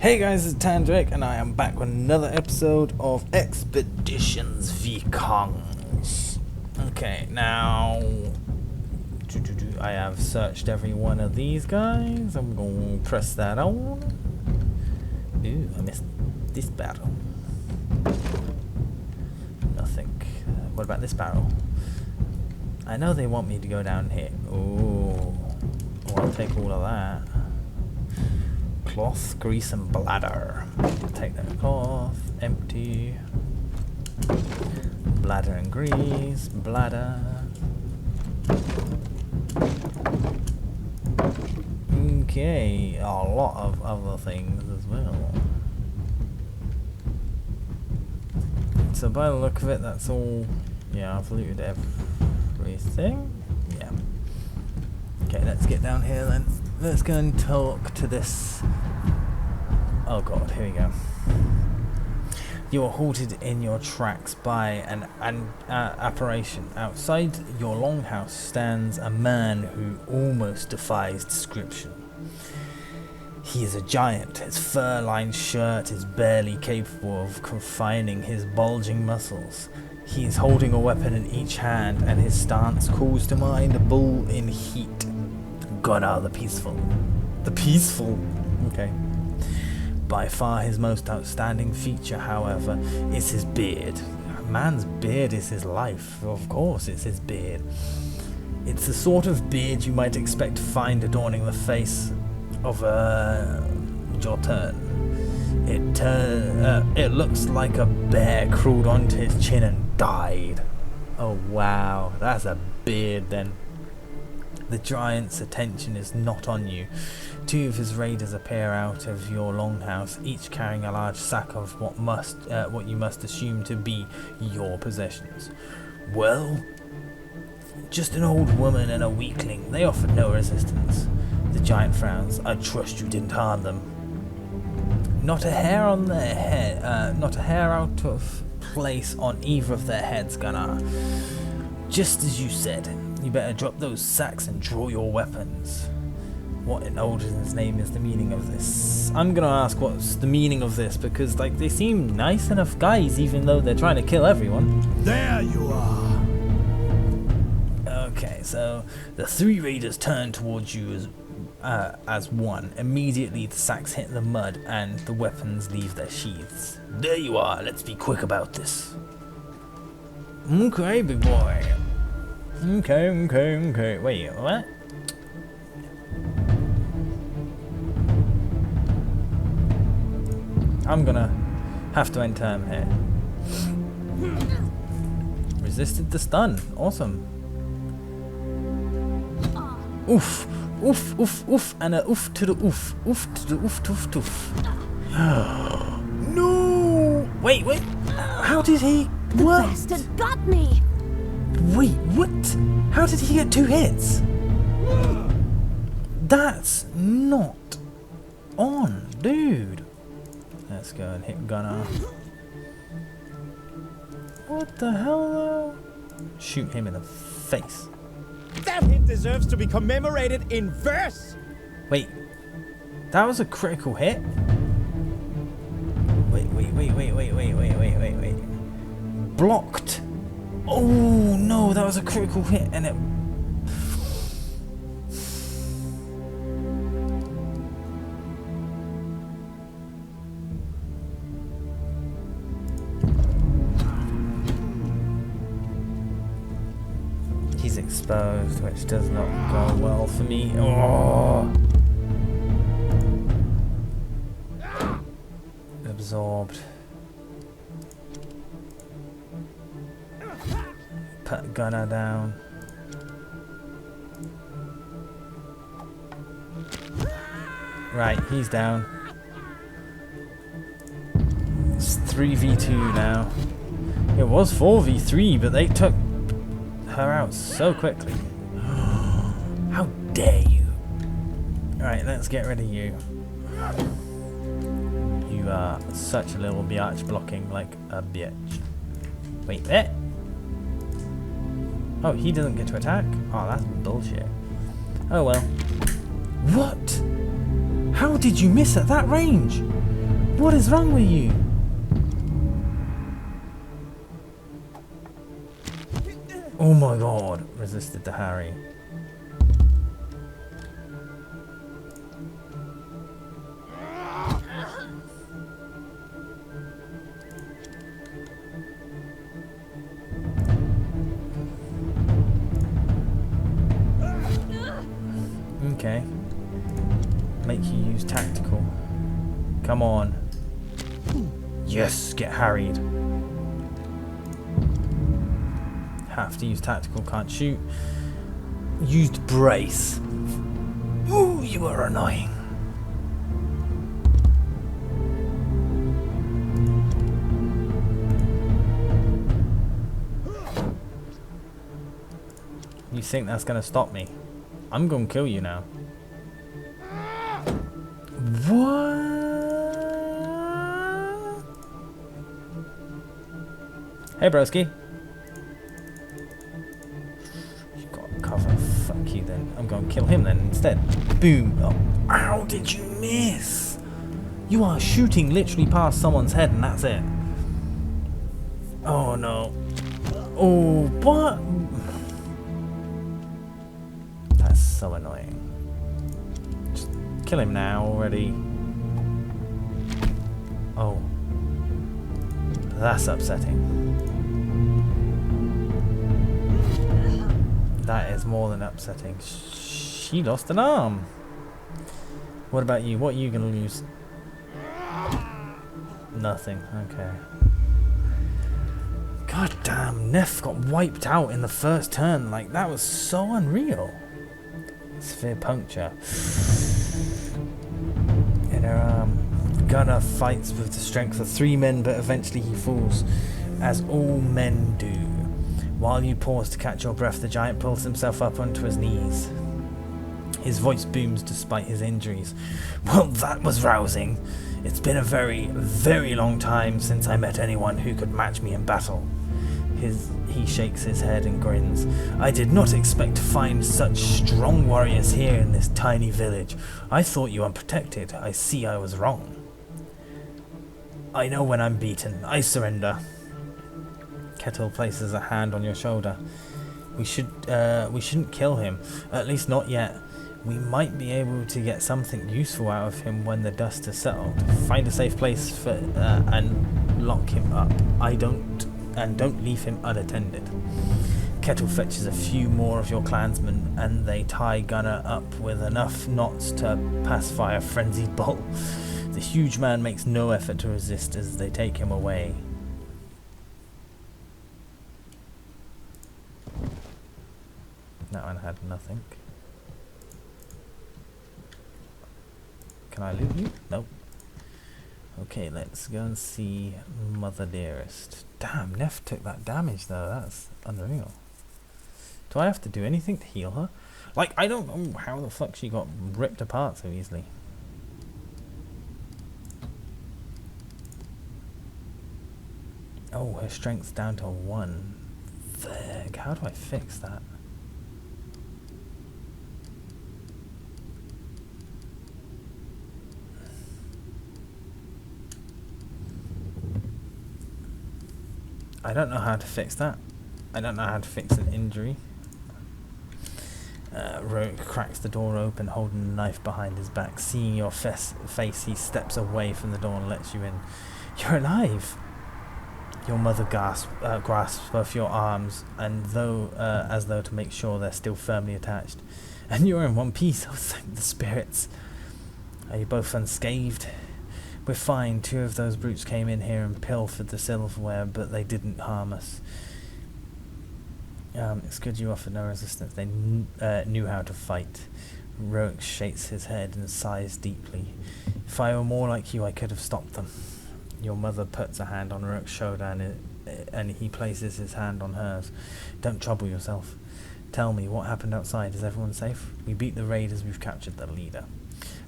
Hey guys, it's Tandrake, and I am back with another episode of Expeditions Vikings. Okay, now I have searched every one of these guys. I'm going to press that on. Ooh, I missed this barrel. Nothing. What about this barrel? I know they want me to go down here. Ooh, I'll take all of that. Cloth, grease, and bladder. Take that cloth, empty. Bladder and grease, bladder. Okay, a lot of other things as well. So by the look of it, that's all. Yeah, I've looted everything. Yeah. Okay, let's get down here then. Let's go and talk to this. Oh god, here we go. You are halted in your tracks by an apparition. Outside your longhouse stands a man who almost defies description. He is a giant. His fur-lined shirt is barely capable of confining his bulging muscles. He is holding a weapon in each hand, and his stance calls to mind a bull in heat. Gunnar the Peaceful. The Peaceful? Okay. By far his most outstanding feature, however, is his beard. A man's beard is his life. Of course it's his beard. It's the sort of beard you might expect to find adorning the face of a Jotun. It looks like a bear crawled onto his chin and died. Oh wow, that's a beard then. The giant's attention is not on you. Two of his raiders appear out of your longhouse, each carrying a large sack of what you must assume to be your possessions. Well, just an old woman and a weakling. They offered no resistance. The giant frowns. I trust you didn't harm them. Not a hair on their head. Not a hair out of place on either of their heads, Gunnar. Just as you said. You better drop those sacks and draw your weapons. What in Odin's name is the meaning of this? I'm gonna ask what's the meaning of this, because like they seem nice enough guys even though they're trying to kill everyone. There you are. Okay, so the three raiders turn towards you as one. Immediately the sacks hit the mud and the weapons leave their sheaths. There you are, let's be quick about this. Okay, big boy. Okay. Wait, what? I'm gonna have to enter him here. Resisted the stun. Awesome. Oof. Oof, oof, oof. And a oof to the oof. Oof to the oof, toof, toof. No! Wait. How did he... What? The bastard got me! Wait, what? How did he get 2 hits? That's not on, dude. Let's go and hit Gunnar. What the hell, though? Shoot him in the face. That hit deserves to be commemorated in verse. Wait, that was a critical hit? Wait. Blocked. Oh no, that was a critical hit and it... He's exposed, which does not go well for me. Oh! Absorbed. Put Gunnar down. Right, he's down. It's 3v2 now. It was 4v3, but they took her out so quickly. How dare you? Alright, let's get rid of you. You are such a little biatch, blocking like a bitch. Wait, there. Oh, he doesn't get to attack? Oh, that's bullshit. Oh well. What? How did you miss at that range? What is wrong with you? Oh my god, resisted the Harry. Okay. Make you use tactical. Come on. Yes, get harried. Have to use tactical, can't shoot. Used brace. Ooh, you are annoying. You think that's gonna stop me? I'm gonna kill you now. What? Hey, broski. You got cover. Fuck you then. I'm gonna kill him then instead. Boom. Oh, how did you miss? You are shooting literally past someone's head and that's it. Oh no. Oh, what? That's so annoying. Just kill him now already. Oh. That's upsetting. That is more than upsetting. She lost an arm. What about you? What are you gonna lose? Nothing. Okay. God damn, Neff got wiped out in the first turn. Like, that was so unreal. Sphere puncture. In her arm. Gunner fights with the strength of 3 men, but eventually he falls, as all men do. While you pause to catch your breath, the giant pulls himself up onto his knees. His voice booms despite his injuries. Well, that was rousing. It's been a very, very long time since I met anyone who could match me in battle. He shakes his head and grins. I did not expect to find such strong warriors here in this tiny village. I thought you unprotected. I see I was wrong. I know when I'm beaten. I surrender. Kettle places a hand on your shoulder. We shouldn't kill him. At least not yet. We might be able to get something useful out of him when the dust has settled. Find a safe place for and lock him up. Don't leave him unattended. Kettle fetches a few more of your clansmen, and they tie Gunner up with enough knots to pacify a frenzied bull. The huge man makes no effort to resist as they take him away. That one had nothing. Can I loot you? Nope. Okay, let's go and see Mother Dearest. Damn, Neff took that damage though. That's unreal. Do I have to do anything to heal her? Like, I don't know how the fuck she got ripped apart so easily. Oh, her strength's down to 1. Fuck, how do I fix that? I don't know how to fix that. I don't know how to fix an injury. Roke cracks the door open, holding a knife behind his back. Seeing your face, he steps away from the door and lets you in. You're alive! Your mother grasps both your arms, and as though to make sure they're still firmly attached. And you're in one piece. Oh, thank the spirits. Are you both unscathed? We're fine. 2 of those brutes came in here and pilfered the silverware, but they didn't harm us. It's good you offered no resistance. They knew how to fight. Roke shakes his head and sighs deeply. If I were more like you, I could have stopped them. Your mother puts a hand on Roke's shoulder and he places his hand on hers. Don't trouble yourself. Tell me, what happened outside? Is everyone safe? We beat the raiders. We've captured the leader.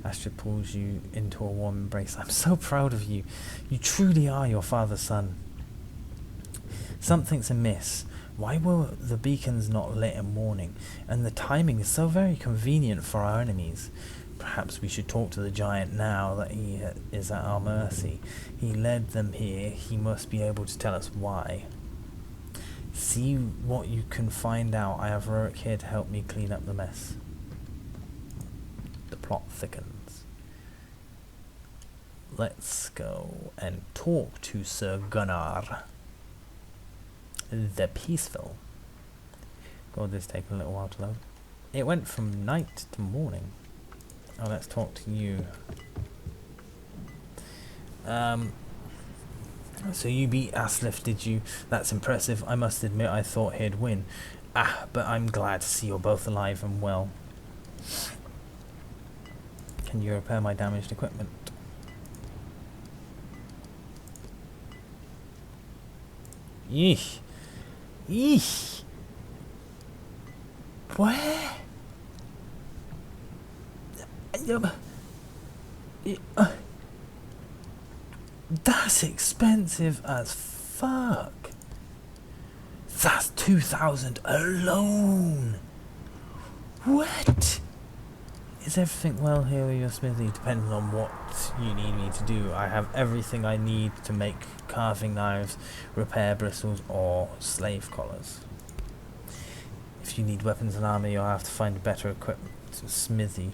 Astrid pulls you into a warm embrace. I'm so proud of you. You truly are your father's son. Something's amiss. Why were the beacons not lit in morning? And the timing is so very convenient for our enemies. Perhaps we should talk to the giant now that he is at our mercy. He led them here. He must be able to tell us why. See what you can find out. I have Rorik here to help me clean up the mess. The plot thickens. Let's go and talk to Sir Gunnar the Peaceful. God, this take a little while to load. It went from night to morning. Oh, let's talk to you. So you beat Aslif, did you? That's impressive. I must admit I thought he'd win. But I'm glad to see you're both alive and well. Can you repair my damaged equipment? Yeesh. Yeesh. Where? That's expensive as fuck. That's 2,000 alone. What? Is everything well here with your smithy? Depending on what you need me to do. I have everything I need to make carving knives, repair bristles, or slave collars. If you need weapons and armor, you'll have to find a better equipped smithy.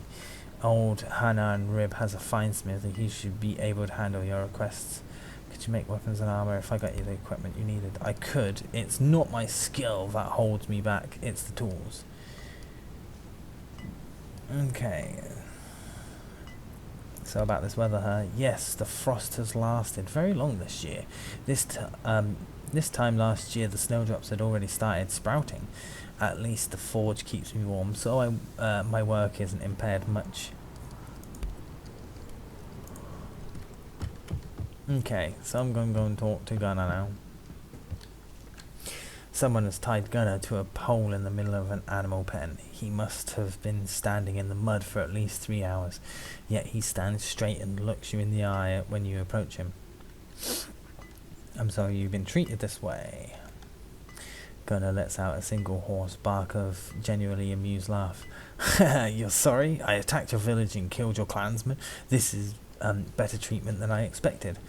Old Hanan Rib has a fine smithy. He should be able to handle your requests. Could you make weapons and armor if I got you the equipment you needed? I could. It's not my skill that holds me back. It's the tools. Okay. So about this weather, huh? Yes, the frost has lasted very long this year. This time last year, the snowdrops had already started sprouting. At least the forge keeps me warm, so my work isn't impaired much. Okay, so I'm going to go and talk to Gunnar now. Someone has tied Gunnar to a pole in the middle of an animal pen. He must have been standing in the mud for at least 3 hours. Yet he stands straight and looks you in the eye when you approach him. I'm sorry you've been treated this way. Gunnar lets out a single hoarse bark of genuinely amused laugh. You're sorry? I attacked your village and killed your clansmen? This is better treatment than I expected.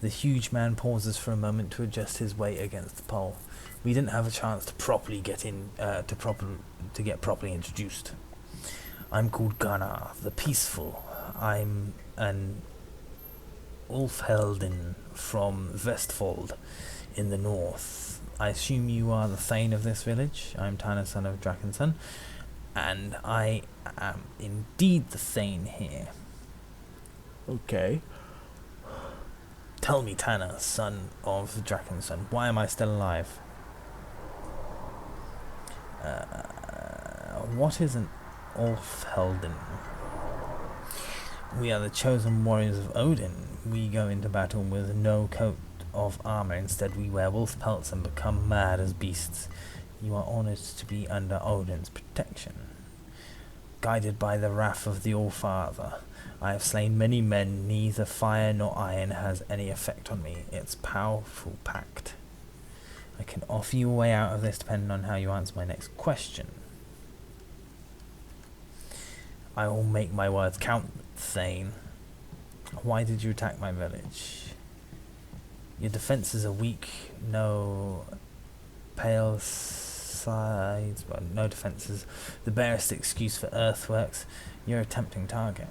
The huge man pauses for a moment to adjust his weight against the pole. We didn't have a chance to properly get get properly introduced. I'm called Gunnar the Peaceful. I'm an Ulfhelden from Vestfold in the north. I assume you are the Thane of this village. I'm Tanner, son of Drakenson, and I am indeed the Thane here. Okay. Tell me, Tanner, son of Drakenson, why am I still alive? What is an Ulfhelden? We are the chosen warriors of Odin. We go into battle with no coat of armor. Instead, we wear wolf pelts and become mad as beasts. You are honored to be under Odin's protection. Guided by the wrath of the All-Father, I have slain many men. Neither fire nor iron has any effect on me. It's powerful pact. I can offer you a way out of this depending on how you answer my next question. I will make my words count, Thane. Why did you attack my village? Your defenses are weak. No pale sides. Well, no defenses. The barest excuse for earthworks. You're a tempting target.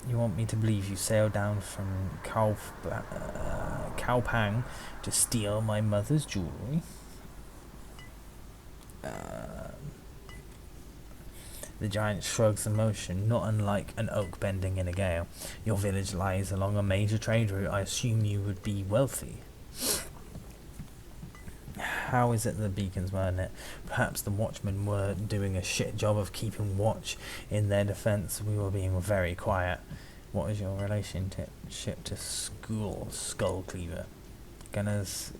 You want me to believe you sailed down from Kaupang to steal my mother's jewellery? The giant shrugs in motion, not unlike an oak bending in a gale. Your village lies along a major trade route. I assume you would be wealthy. How is it the beacons weren't it? Perhaps the watchmen were doing a shit job of keeping watch. In their defence, we were being very quiet. What is your relationship to Skullcleaver? Gunnar's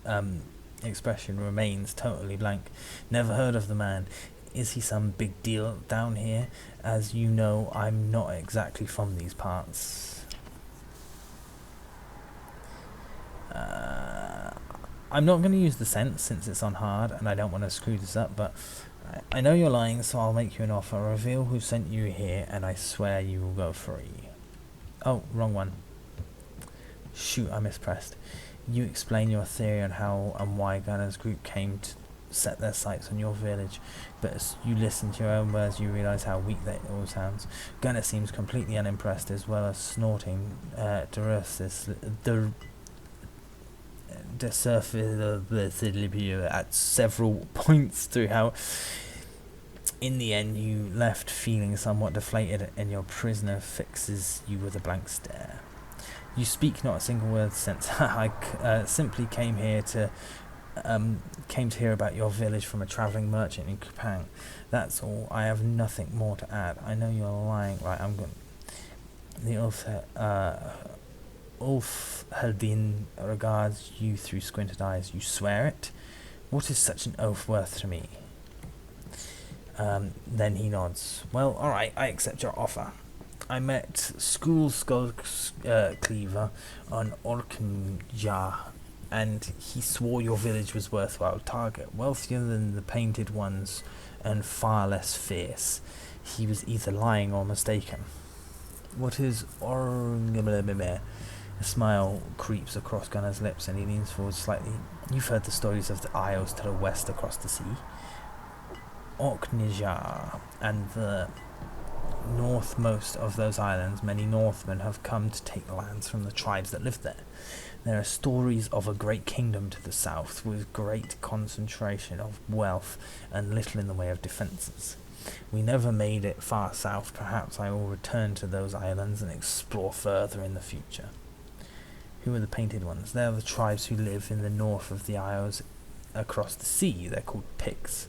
expression remains totally blank. Never heard of the man. Is he some big deal down here? As you know, I'm not exactly from these parts. I'm not going to use the sense since it's on hard and I don't want to screw this up, but I know you're lying, so I'll make you an offer. Reveal who sent you here, and I swear you will go free. Oh, wrong one. Shoot, I mispressed. You explain your theory on how and why Gunner's group came to set their sights on your village, but as you listen to your own words, you realise how weak that all sounds. Gunner seems completely unimpressed, as well as snorting at several points through how, in the end, you left feeling somewhat deflated, and your prisoner fixes you with a blank stare. You speak not a single word since I simply came to hear about your village from a travelling merchant in Kupang. That's all. I have nothing more to add. I know you're lying. Right, I'm going. The Ulf Haldin regards you through squinted eyes. You swear it? What is such an oath worth to me? Then he nods. Well, alright, I accept your offer. I met School Skull Cleaver on Orkneyjar, and he swore your village was worthwhile target, wealthier than the painted ones, and far less fierce. He was either lying or mistaken. What is A smile creeps across Gunner's lips, and he leans forward slightly. You've heard the stories of the isles to the west across the sea. Orkneyjar and the northmost of those islands, many Northmen have come to take the lands from the tribes that live there. There are stories of a great kingdom to the south, with great concentration of wealth and little in the way of defences. We never made it far south. Perhaps I will return to those islands and explore further in the future. Who are the painted ones? They are the tribes who live in the north of the isles across the sea. They're called Picts.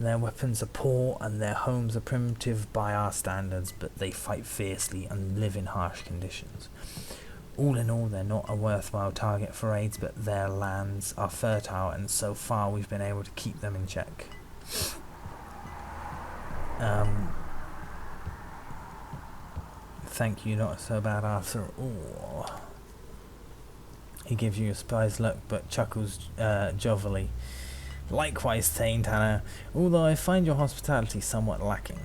Their weapons are poor and their homes are primitive by our standards, but they fight fiercely and live in harsh conditions. All in all, they're not a worthwhile target for raids, but their lands are fertile, and so far we've been able to keep them in check. Thank you, not so bad after all. He gives you a spy's look, but chuckles jovially. Likewise, Thane Tanner, although I find your hospitality somewhat lacking.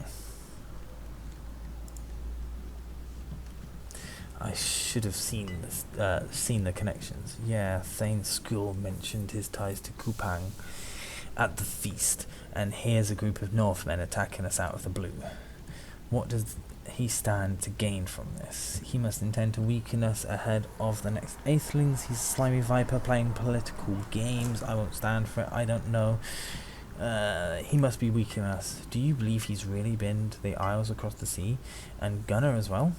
I should have seen the connections. Yeah, Thane's school mentioned his ties to Kupang at the feast, and here's a group of Northmen attacking us out of the blue. What does he stand to gain from this? He must intend to weaken us ahead of the next Aethelings. He's a slimy viper playing political games. I won't stand for it. I don't know. He must be weakening us. Do you believe he's really been to the Isles across the sea? And Gunnar as well?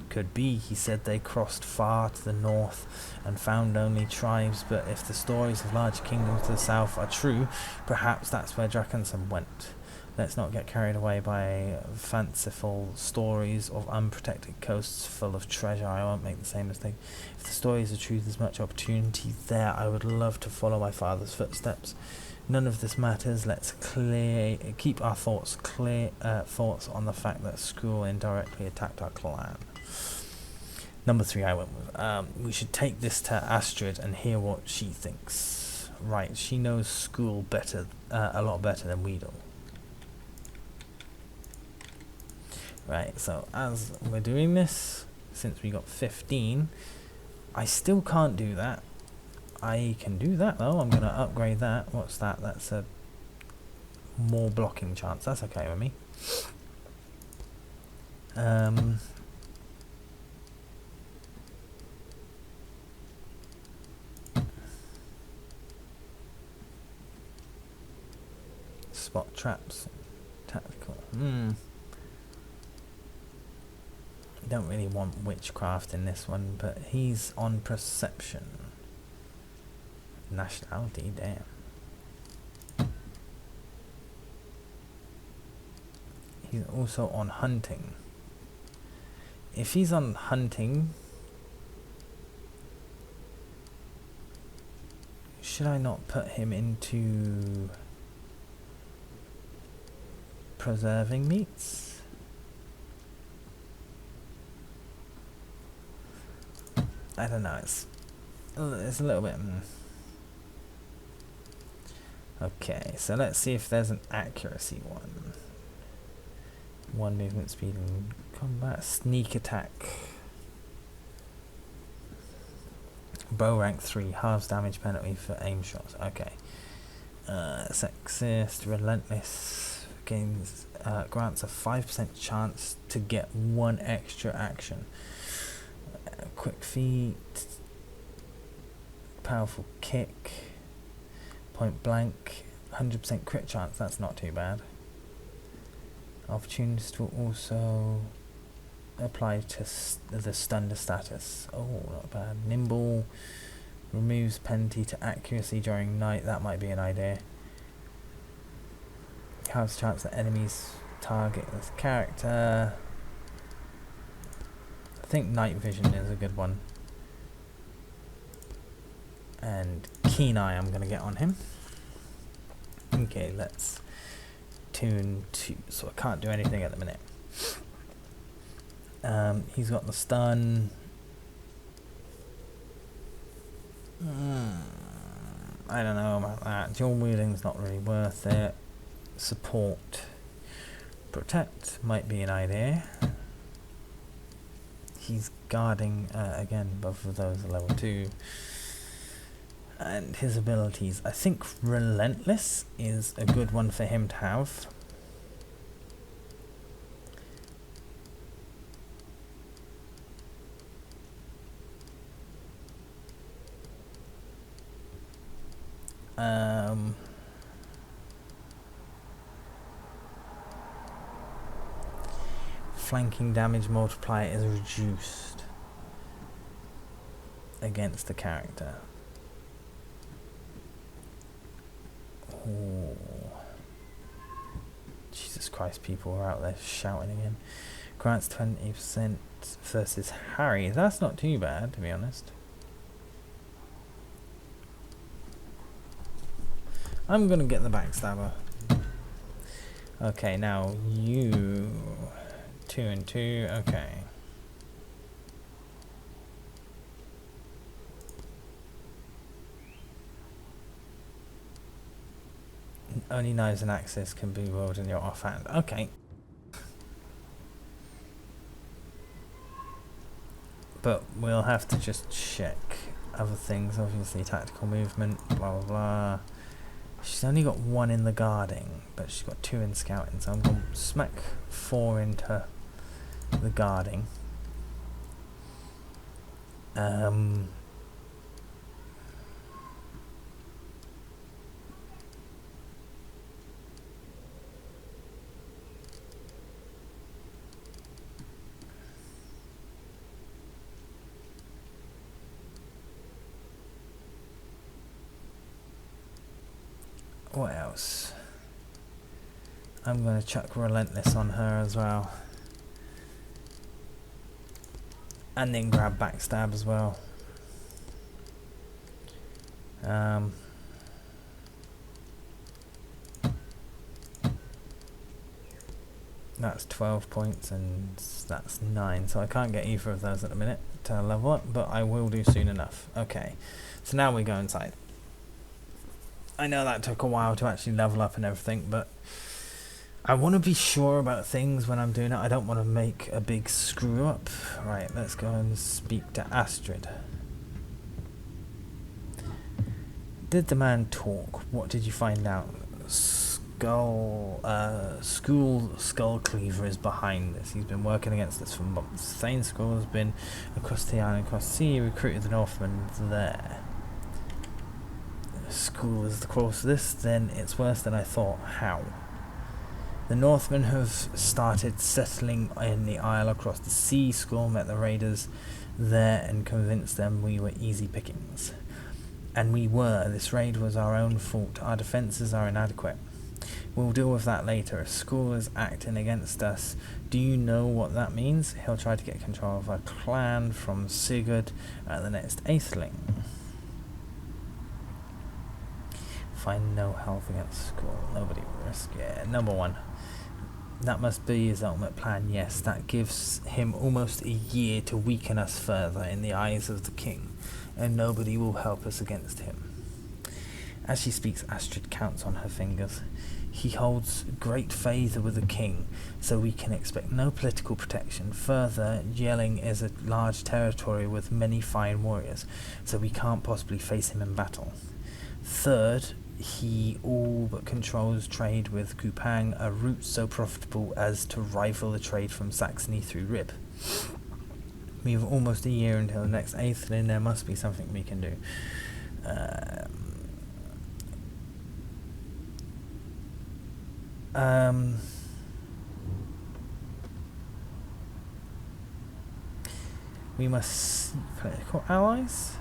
Could be. He said they crossed far to the north and found only tribes, but if the stories of large kingdoms to the south are true, perhaps that's where Drakenson went. Let's not get carried away by fanciful stories of unprotected coasts full of treasure. I won't make the same mistake. If the stories are true, there's much opportunity there. I would love to follow my father's footsteps. None of this matters. Let's keep our thoughts on the fact that Skrull indirectly attacked our clan. Number 3 I went with. We should take this to Astrid and hear what she thinks. Right, she knows Skrull better, a lot better than we do. Right, so as we're doing this, since we got 15, I still can't do that. I can do that though. I'm going to upgrade that. What's that? That's a more blocking chance. That's okay with me. Spot traps. Tactical. Don't really want witchcraft in this one, but he's on perception. Nationality, damn. He's also on hunting. If he's on hunting, should I not put him into preserving meats? I don't know, it's a little bit... Okay, so let's see if there's an accuracy one. 1 movement speed in combat. Sneak attack. Bow rank 3. Halves damage penalty for aim shots. Okay. Sexist. Relentless. Gains, grants a 5% chance to get 1 extra action. Quick feet. Powerful kick. Point blank. 100% crit chance. That's not too bad. Opportunities will also apply to the stunned status. Oh, not bad. Nimble. Removes penalty to accuracy during night. That might be an idea. Has chance that enemies target this character. I think night vision is a good one. And keen eye I'm going to get on him. Okay, let's tune 2. So I can't do anything at the minute. He's got the stun. I don't know about that. Dual wielding's not really worth it. Support. Protect might be an idea. He's guarding, again, both of those are level 2. And his abilities. I think Relentless is a good one for him to have. Flanking damage multiplier is reduced against the character. Oh. Jesus Christ, people are out there shouting again. Grants 20% versus Harry. That's not too bad, to be honest. I'm gonna get the backstabber. Okay, now you 2 and 2. Okay. Only knives and axes can be wielded in your offhand. Okay. But we'll have to just check other things. Obviously, tactical movement, blah blah blah. She's only got 1 in the guarding, but she's got 2 in scouting. So I'm going to smack 4 into the guarding. What else? I'm going to chuck Relentless on her as well. And then grab Backstab as well. That's 12 points and that's 9. So I can't get either of those at the minute to level up, but I will do soon enough. Okay, so now we go inside. I know that took a while to actually level up and everything, but I want to be sure about things when I'm doing it. I don't want to make a big screw up. Right, let's go and speak to Astrid. Did the man talk? What did you find out? Skull Cleaver is behind this. He's been working against us for months. Thane Skull has been across the island, across the sea, recruited the Northmen there. School is the cause of this, then it's worse than I thought. How? The Northmen have started settling in the isle across the sea. School met the raiders there and convinced them we were easy pickings. And we were. This raid was our own fault. Our defences are inadequate. We'll deal with that later. If School is acting against us, do you know what that means? He'll try to get control of our clan from Sigurd at the next Atheling. Find no health against School. Nobody will risk it. Number 1. That must be his ultimate plan. Yes, that gives him almost a year to weaken us further in the eyes of the king, and nobody will help us against him. As she speaks, Astrid counts on her fingers. He holds great favour with the king, so we can expect no political protection. Further, Yelling is a large territory with many fine warriors, so we can't possibly face him in battle. Third, he all but controls trade with Kupang, a route so profitable as to rival the trade from Saxony through Rib. We have almost a year until the next eighth, and there must be something we can do. We must seek political allies.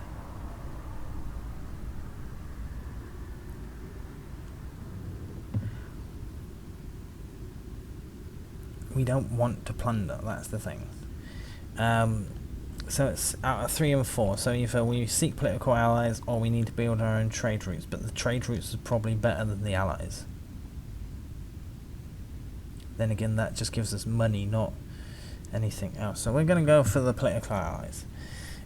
We don't want to plunder, that's the thing. So it's out of 3 and 4, so either we seek political allies or we need to build our own trade routes, but the trade routes is probably better than the allies. Then again, that just gives us money, not anything else. So we're going to go for the political allies.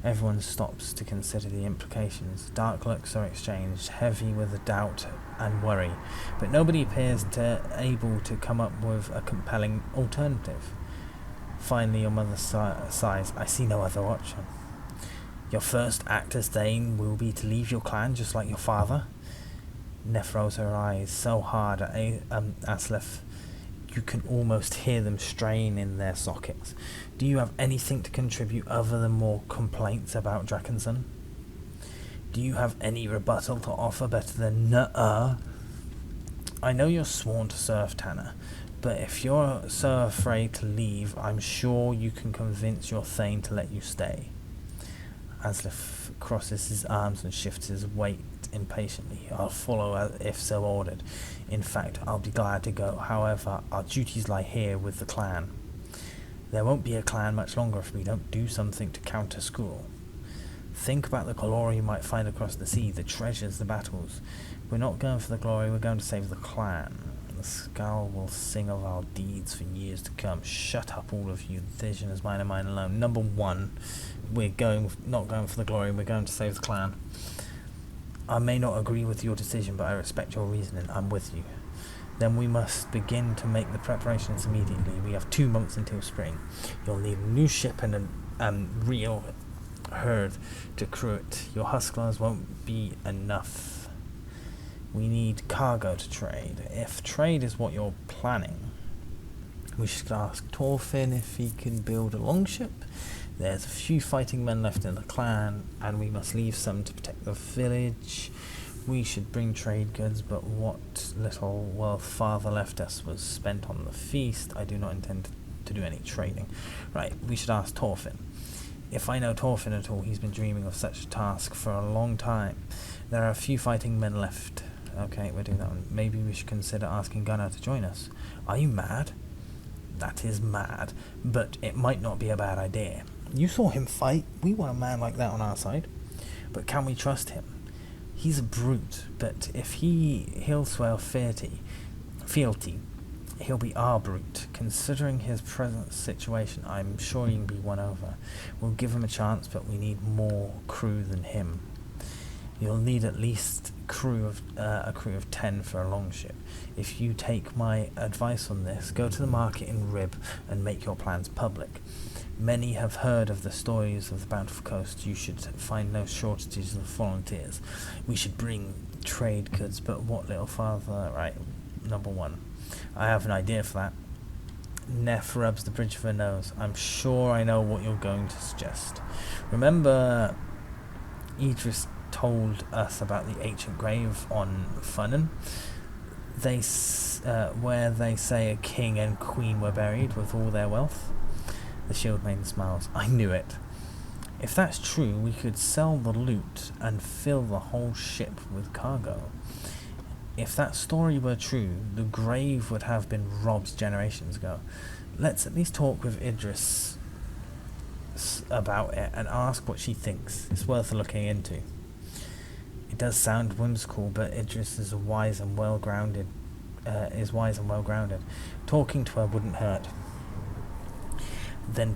Everyone stops to consider the implications. Dark looks are exchanged, heavy with a doubt and worry, but nobody appears able to come up with a compelling alternative. Finally, your mother sighs. I see no other option. Your first act as Thane will be to leave your clan just like your father? Neff rolls her eyes so hard at Aslef you can almost hear them strain in their sockets. Do you have anything to contribute other than more complaints about Drakensson? Do you have any rebuttal to offer better than nuh-uh? I know you're sworn to serve Tanner, but if you're so afraid to leave, I'm sure you can convince your Thane to let you stay. Aslef crosses his arms and shifts his weight impatiently. I'll follow if so ordered. In fact, I'll be glad to go. However, our duties lie here with the clan. There won't be a clan much longer if we don't do something to counter Skrull. Think about the glory you might find across the sea, the treasures, the battles. We're not going for the glory, we're going to save the clan. The skull will sing of our deeds for years to come. Shut up, all of you. The vision is mine and mine alone. Number 1, we're not going for the glory, we're going to save the clan. I may not agree with your decision, but I respect your reasoning. I'm with you. Then we must begin to make the preparations immediately. We have 2 months until spring. You'll need a new ship and a real herd to crew it. Your husklers won't be enough. We need cargo to trade. If trade is what you're planning, we should ask Thorfinn if he can build a longship. There's a few fighting men left in the clan, and we must leave some to protect the village. We should bring trade goods, but what little wealth father left us was spent on the feast. I do not intend to do any trading. Right, we should ask Thorfinn. If I know Thorfinn at all, he's been dreaming of such a task for a long time. There are a few fighting men left. Okay, we're doing that one. Maybe we should consider asking Gunnar to join us. Are you mad? That is mad, but it might not be a bad idea. You saw him fight. We want a man like that on our side. But can we trust him? He's a brute, but if he'll swear fealty, he'll be our brute. Considering his present situation, I'm sure he can be won over. We'll give him a chance, but we need more crew than him. You'll need at least a crew of 10 for a longship. If you take my advice on this, go to the market in Rib and make your plans public. Many have heard of the stories of the Bountiful Coast. You should find no shortages of volunteers. We should bring trade goods, but what little father... Right, number 1. I have an idea for that. Neff rubs the bridge of her nose. I'm sure I know what you're going to suggest. Remember Idris told us about the ancient grave on Funnen? Where they say a king and queen were buried with all their wealth? The shield maiden smiles. I knew it. If that's true, we could sell the loot and fill the whole ship with cargo. If that story were true, the grave would have been robbed generations ago. Let's at least talk with Idris about it and ask what she thinks. It's worth looking into. It does sound whimsical, but Idris is wise and well grounded. Talking to her wouldn't hurt. Then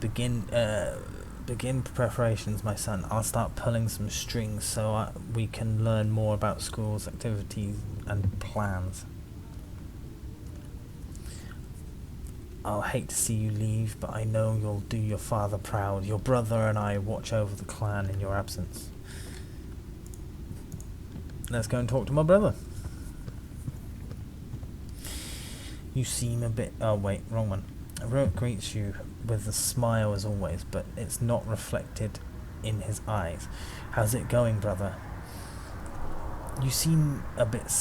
Begin preparations, my son. I'll start pulling some strings so we can learn more about school's activities and plans. I'll hate to see you leave, but I know you'll do your father proud. Your brother and I watch over the clan in your absence. Let's go and talk to my brother. You seem a bit... Oh, wait, wrong one. Rourke greets you with a smile as always, but it's not reflected in his eyes. How's it going, brother? You seem a bit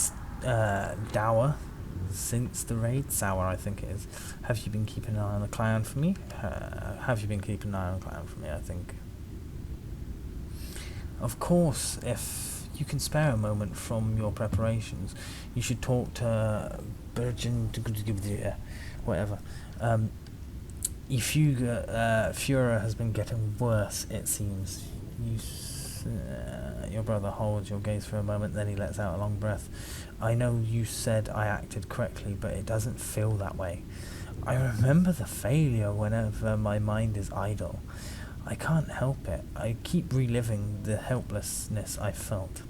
dour since the raid. Sour, I think it is. Have you been keeping an eye on the clan for me? I think. Of course, if you can spare a moment from your preparations, you should talk to Virgin... whatever. Führer has been getting worse, it seems. Your brother holds your gaze for a moment, then he lets out a long breath. I know you said I acted correctly, but it doesn't feel that way. I remember the failure whenever my mind is idle. I can't help it. I keep reliving the helplessness I felt.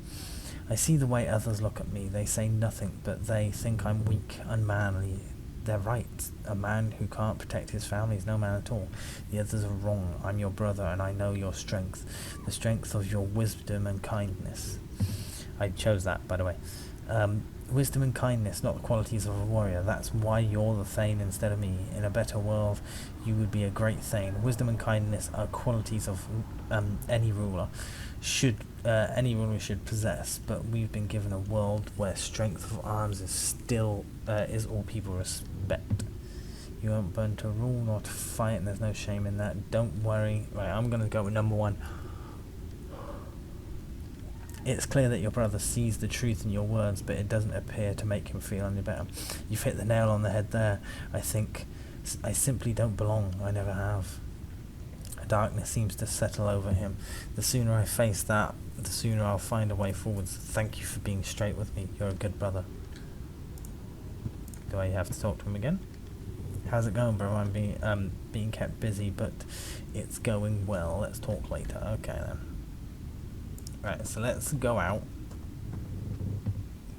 I see the way others look at me. They say nothing, but they think I'm weak, unmanly. They're right. A man who can't protect his family is no man at all. The others are wrong. I'm your brother, and I know your strength. The strength of your wisdom and kindness. I chose that, by the way. Wisdom and kindness, not the qualities of a warrior. That's why you're the Thane instead of me. In a better world, you would be a great Thane. Wisdom and kindness are qualities of any ruler should possess. But we've been given a world where strength of arms is still is all people respect. You weren't born to rule nor to fight, and there's no shame in that. Don't worry. Right, I'm gonna go with number one. It's clear that your brother sees the truth in your words, but it doesn't appear to make him feel any better. You've hit the nail on the head there. I think I simply don't belong. I never have. A darkness seems to settle over him. The sooner I face that, the sooner I'll find a way forwards. Thank you for being straight with me. You're a good brother. Do I have to talk to him again? How's it going, bro? I'm being kept busy, but it's going well. Let's talk later. Okay, then. Right, so let's go out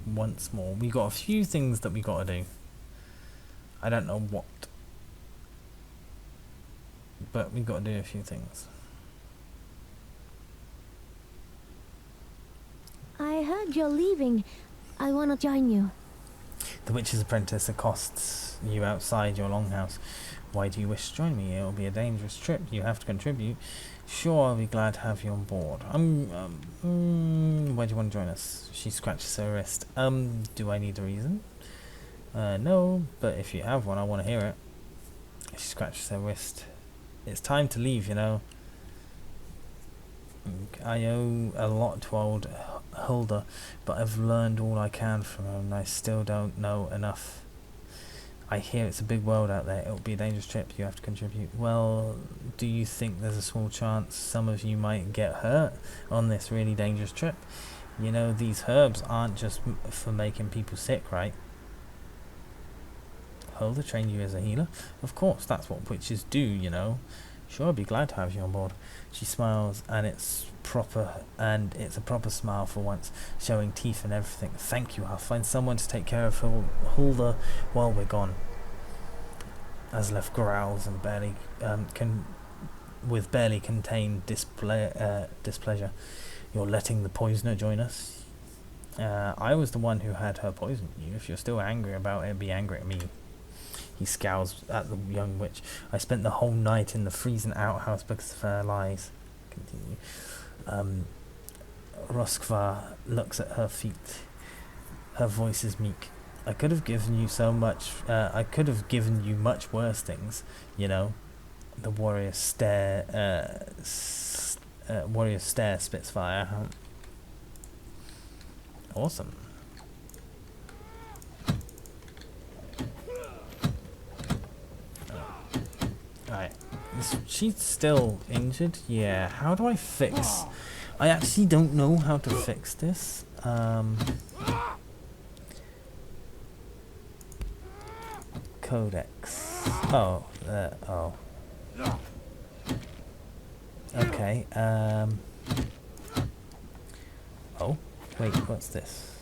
once more. We got a few things that we got to do. I don't know what, but we got to do a few things. I heard you're leaving. I want to join you. The Witch's Apprentice accosts you outside your longhouse. Why do you wish to join me? It will be a dangerous trip. You have to contribute. Sure, I'll be glad to have you on board. Where do you want to join us? She scratches her wrist. Do I need a reason? No, but if you have one, I want to hear it. She scratches her wrist. It's time to leave, you know. I owe a lot to old Hulda, but I've learned all I can from her, and I still don't know enough. I hear it's a big world out there. It'll be a dangerous trip. You have to contribute. Well, do you think there's a small chance some of you might get hurt on this really dangerous trip? You know, these herbs aren't just for making people sick, right? Hulda trained you as a healer? Of course, that's what witches do, you know. Sure, I'd be glad to have you on board. She smiles, and it's a proper smile for once, showing teeth and everything. Thank you. I'll find someone to take care of Hulda while we're gone. Aslef growls and barely contained displeasure. You're letting the poisoner join us? I was the one who had her poison you. If you're still angry about it, be angry at me. He scowls at the young witch. I spent the whole night in the freezing outhouse because of her lies. Continue. Roskva looks at her feet. Her voice is meek. I could have given you so much. I could have given you much worse things, you know. The warrior stare. Spits fire. Awesome. Alright. She's still injured? Yeah. How do I fix... I actually don't know how to fix this. Codex. Oh. Okay, oh, wait, what's this?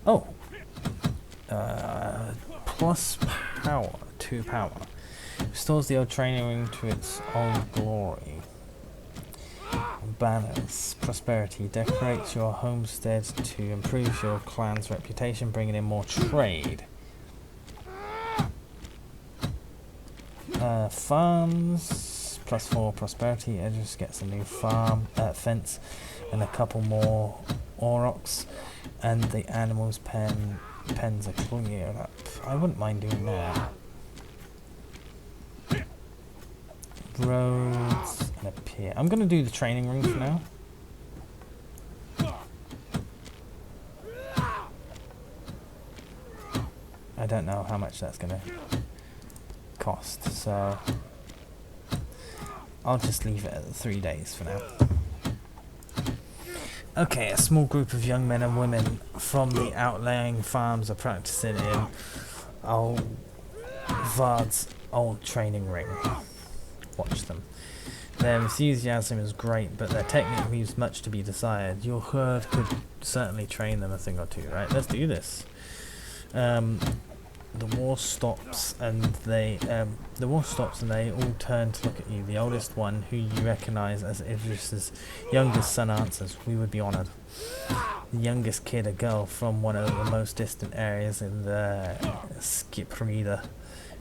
Oh! Plus power, 2 power. Restores the old training ring to its old glory. Banners, prosperity, decorates your homestead to improve your clan's reputation, bringing in more trade. Farms, plus 4 prosperity. Edris gets a new farm, fence, and a couple more aurochs, and the animals' pens are cleared up. I wouldn't mind doing that. Roads and a pier. I'm going to do the training ring for now. I don't know how much that's going to cost, so I'll just leave it at 3 days for now. Okay, a small group of young men and women from the outlying farms are practicing in Vard's old training ring. Watch them. Their enthusiasm is great, but their technique leaves much to be desired. Your herd could certainly train them a thing or two, right? Let's do this. The war stops, and they all turn to look at you. The oldest one, who you recognize as Idris's youngest son, answers, "We would be honored." The youngest kid, a girl from one of the most distant areas in the Skiprida,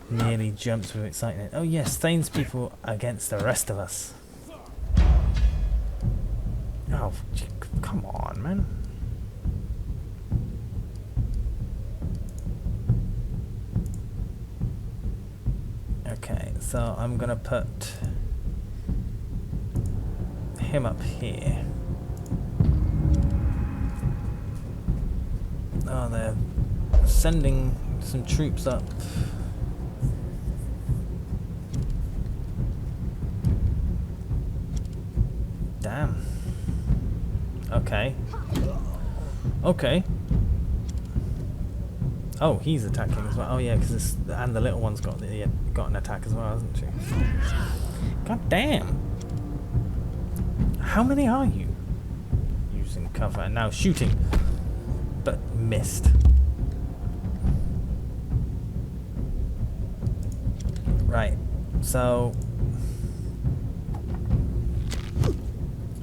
nearly jumps with excitement. "Oh yes, Thane's people against the rest of us." Oh, come on, man. Okay, so I'm gonna put him up here. Oh, they're sending some troops up. Damn. Okay. Okay. Oh, he's attacking as well. Oh yeah, because and the little one's got an attack as well, hasn't she? God damn! How many are you? Using cover and now shooting, but missed. Right. So.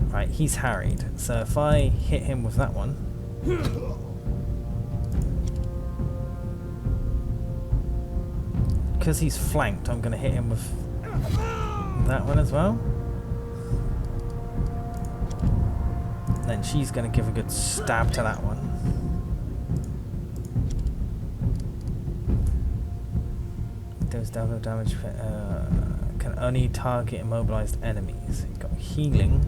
Right, he's harried. So if I hit him with that one. Because he's flanked, I'm going to hit him with that one as well. Then she's going to give a good stab to that one. Does double damage, can only target immobilized enemies. You've got healing.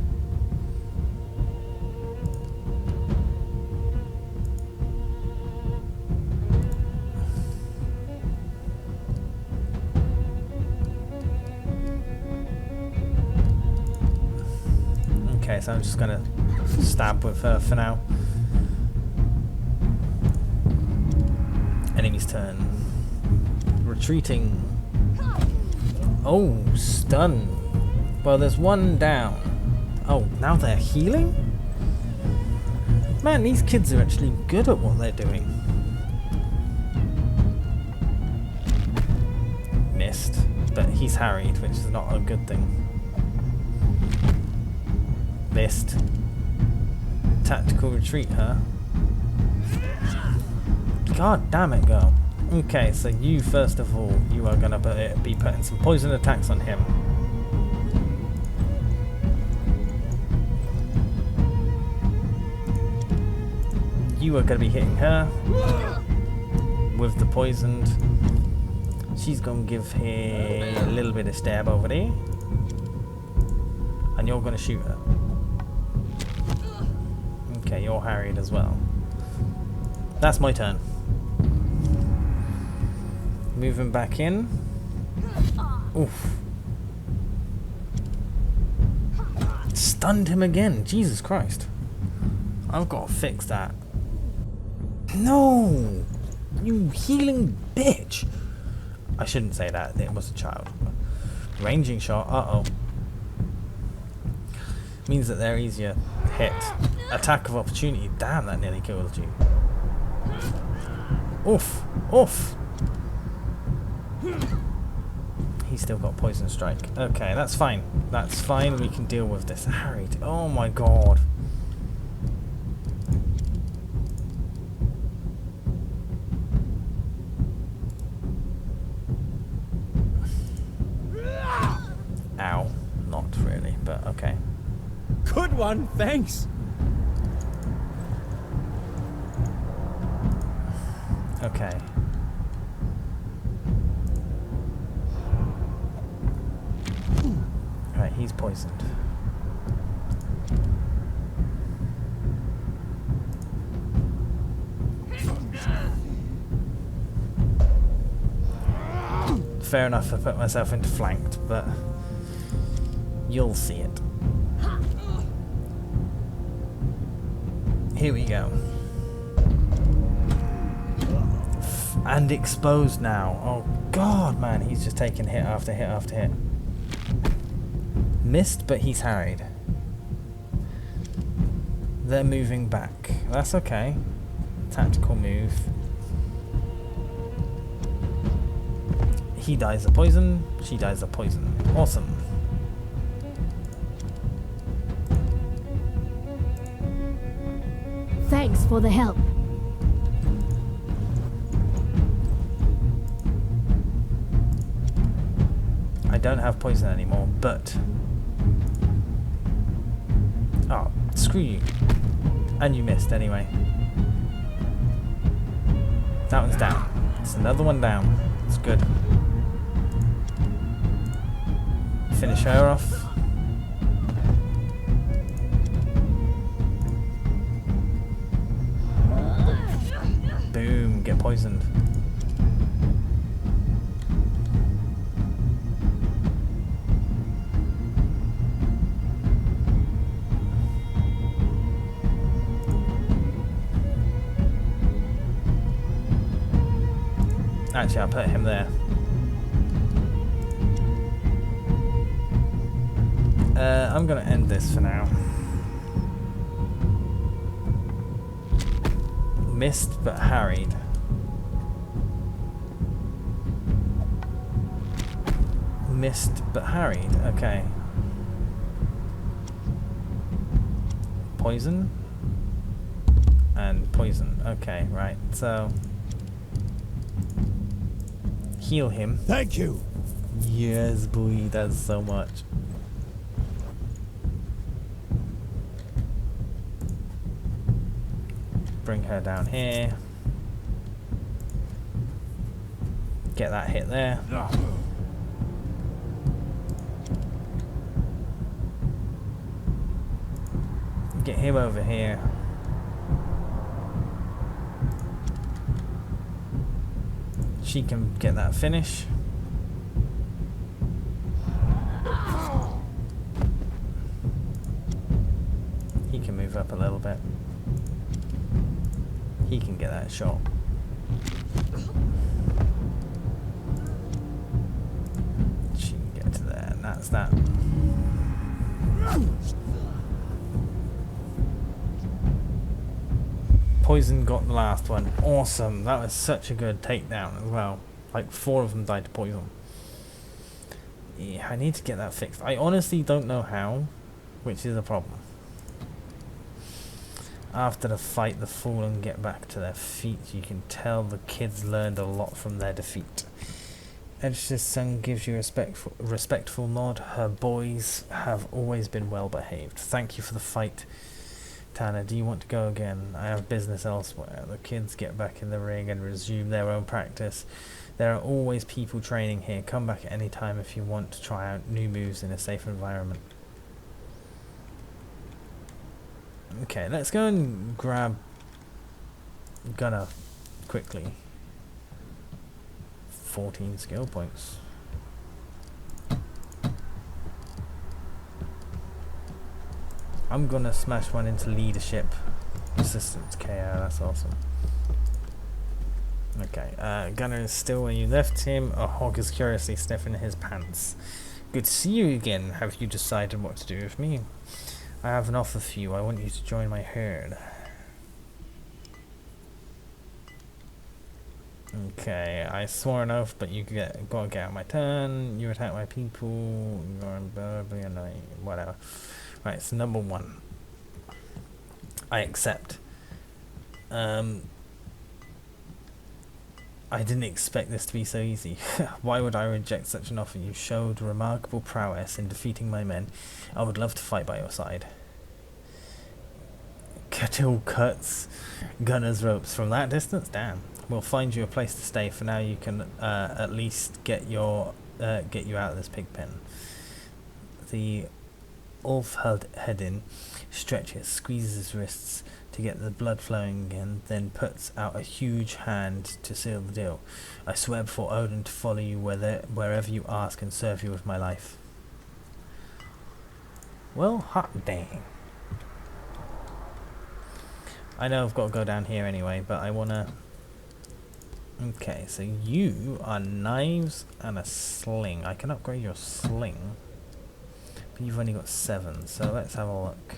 So I'm just going to stab with her for now. Enemy's turn. Retreating. Oh, stun. Well, there's one down. Oh, now they're healing? Man, these kids are actually good at what they're doing. Missed. But he's harried, which is not a good thing. Missed. Tactical retreat, huh? God damn it, girl. Okay, so you, first of all, you are going to be putting some poison attacks on him. You are going to be hitting her with the poisoned. She's going to give her a little bit of stab over there. And you're going to shoot her. Okay, you're harried as well. That's my turn. Moving back in. Oof. Stunned him again. Jesus Christ. I've got to fix that. No! You healing bitch! I shouldn't say that. It was a child. Ranging shot. Uh-oh. Means that they're easier hit. Attack of opportunity. Damn, that nearly killed you. Oof. Oof. He's still got poison strike. Okay, that's fine. That's fine. We can deal with this. Harried. Oh my god. Ow. Not really, but okay. Good one, thanks. Okay. Right, he's poisoned. Fair enough, I put myself into flanked, but you'll see it. Here we go. And exposed now. Oh god, man, he's just taking hit after hit after hit. Missed, but he's harried. They're moving back. That's okay. Tactical move. He dies of poison. She dies of poison. Awesome. Thanks for the help. I don't have poison anymore, but... Oh, screw you. And you missed anyway. That one's down. It's another one down. It's good. Finish her off. Boom, get poisoned. Actually, I'll put him there. I'm gonna end this for now. Missed but harried. Missed but harried. Okay. Poison and poison. Okay, right. So heal him. Thank you. Yes, boy, that's so much. Bring her down here. Get that hit there. Get him over here. She can get that finish. He can move up a little bit. He can get that shot. She can get to there, and that's that. Poison got the last one. Awesome. That was such a good takedown as well. Like 4 of them died to poison. Yeah, I need to get that fixed. I honestly don't know how, which is a problem. After the fight, the fallen get back to their feet. You can tell the kids learned a lot from their defeat. Edge's son gives you a respectful nod. Her boys have always been well behaved. Thank you for the fight. Tanner, do you want to go again? I have business elsewhere. The kids get back in the ring and resume their own practice. There are always people training here. Come back at any time if you want to try out new moves in a safe environment. Okay, let's go and grab Gunner quickly. 14 skill points. I'm gonna smash one into leadership. Assistant KO, that's awesome. Okay, Gunner is still where you left him. A hog is curiously sniffing his pants. Good to see you again. Have you decided what to do with me? I have an offer for you. I want you to join my herd. Okay, I swore an oath, but you gotta get out my turn. You attack my people. You're unbearably annoying. Whatever. Right, so number 1. I accept. I didn't expect this to be so easy. Why would I reject such an offer? You showed remarkable prowess in defeating my men. I would love to fight by your side. Kettle cuts gunner's ropes from that distance? Damn. We'll find you a place to stay. For now you can at least get you out of this pig pen. The Ulfhedin stretches, squeezes his wrists to get the blood flowing again, then puts out a huge hand to seal the deal. I swear before Odin to follow you wherever you ask and serve you with my life. Well, hot dang. I know I've got to go down here anyway, but I wanna... Okay, so you are knives and a sling. I can upgrade your sling, but you've only got 7, so let's have a look.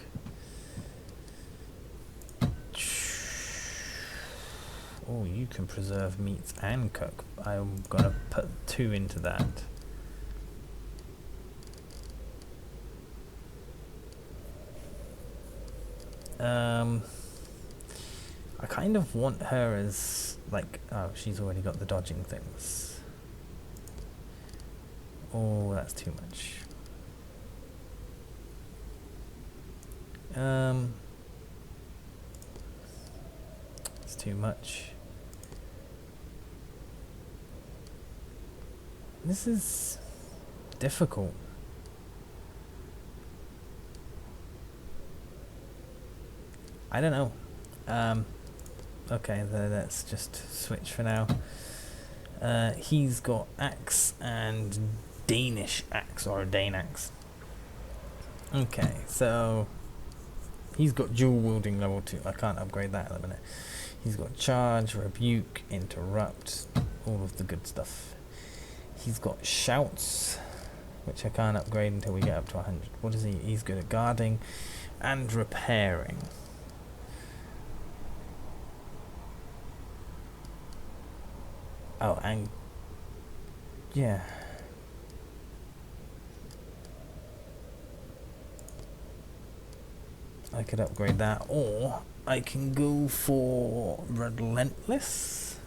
Oh, you can preserve meats and cook. I'm gonna put 2 into that. I kind of want her as like, oh, she's already got the dodging things. Oh, that's too much. It's too much. This is difficult. I don't know. Okay, let's just switch for now. He's got axe and Danish axe, or a Dane axe. Okay, so he's got dual wielding level 2. I can't upgrade that at the minute. He's got charge, rebuke, interrupt, all of the good stuff. He's got shouts, which I can't upgrade until we get up to 100. What is he? He's good at guarding and repairing. Oh, and yeah. I could upgrade that, or I can go for relentless.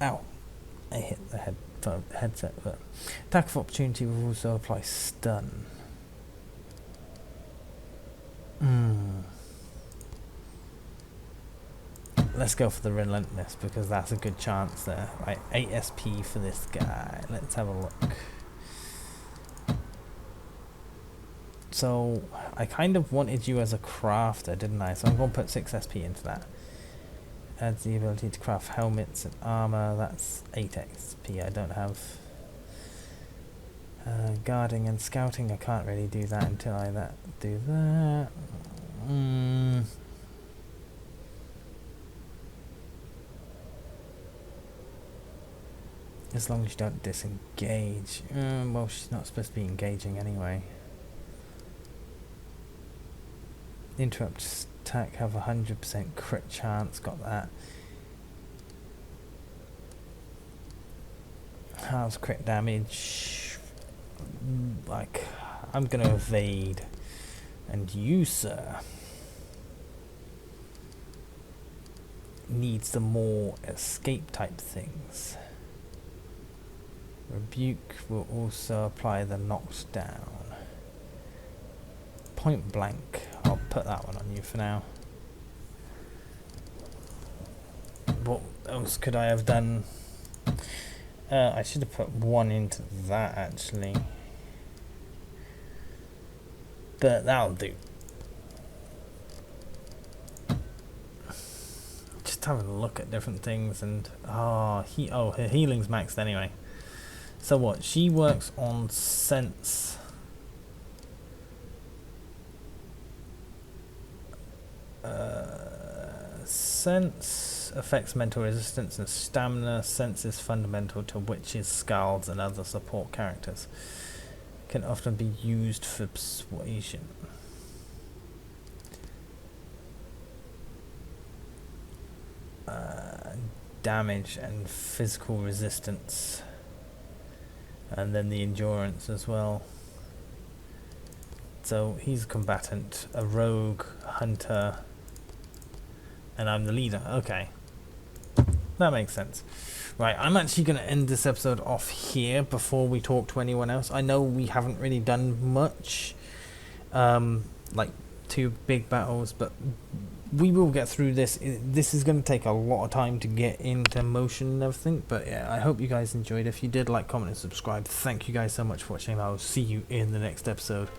Ow. I hit the headset, but attack of opportunity will also apply stun. Let's go for the relentless because that's a good chance there. Right, 8 SP for this guy. Let's have a look. So I kind of wanted you as a crafter, didn't I? So I'm going to put 6 SP into that. Adds the ability to craft helmets and armor. That's 8 XP. I don't have guarding and scouting. I can't really do that until I do that. As long as you don't disengage. Well, she's not supposed to be engaging anyway. Interrupt attack, have 100% crit chance, got that. How's crit damage? Like, I'm gonna evade. And you, sir, need some more escape type things. Rebuke will also apply the knocked down. Point blank, I'll put that one on you for now. What else could I have done? I should have put 1 into that actually. But that'll do. Just having a look at different things and her healing's maxed anyway. So what? She works on sense. Sense affects mental resistance and stamina. Sense is fundamental to witches, skalds, and other support characters. Can often be used for persuasion. Damage and physical resistance, and then the endurance as well. So he's a combatant, a rogue, hunter, and I'm the leader. Okay, that makes sense. Right, I'm actually going to end this episode off here before we talk to anyone else. I know we haven't really done much, like 2 big battles, but we will get through this. This is going to take a lot of time to get into motion and everything, but yeah, I hope you guys enjoyed. If you did, like, comment, and subscribe. Thank you guys so much for watching. I'll see you in the next episode.